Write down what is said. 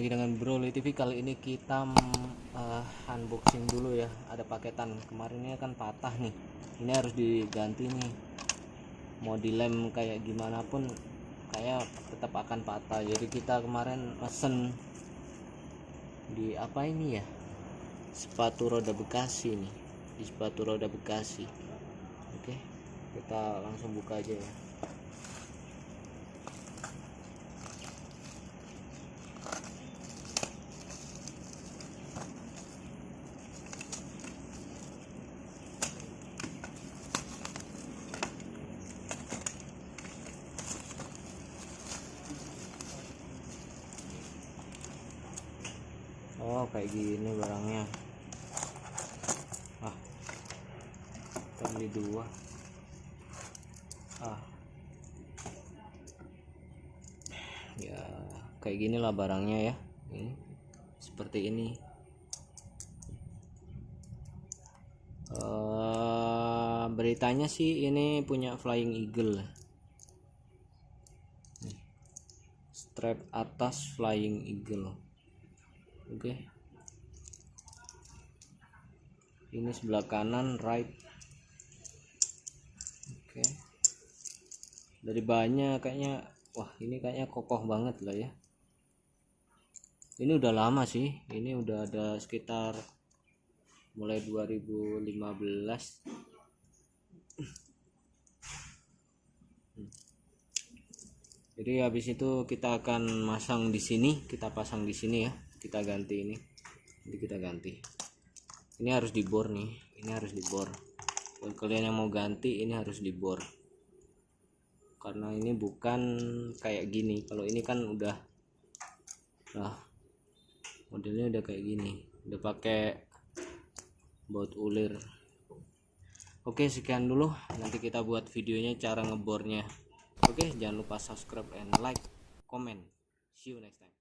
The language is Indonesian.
lagi dengan Broly TV. Kali ini kita unboxing dulu ya. Ada paketan kemarinnya kan patah nih, ini harus diganti nih. Mau dilem kayak gimana pun kayak tetap akan patah. Jadi kita kemarin pesen di apa ini ya, sepatu roda Bekasi nih, di sepatu roda Bekasi. Oke, kita langsung buka aja ya. Oh, kayak gini barangnya. Kita beli dua. Ya kayak gini lah barangnya ya. Ini seperti ini. Beritanya sih ini punya Flying Eagle. Nih, strap atas Flying Eagle. Oke. Ini sebelah kanan right. Oke. Dari bahannya kayaknya, wah ini kayaknya kokoh banget lah ya. Ini udah lama sih. Ini udah ada sekitar mulai 2015. Jadi habis itu kita akan masang di sini, kita pasang di sini ya. Kita ganti ini. Jadi kita ganti. Ini harus dibor nih. Ini harus dibor. Buat kalian yang mau ganti, ini harus dibor. Karena ini bukan kayak gini. Kalau ini kan udah, modelnya udah kayak gini. Udah pakai baut ulir. Oke, sekian dulu. Nanti kita buat videonya cara ngebornya. Oke, jangan lupa subscribe and like, comment. See you next time.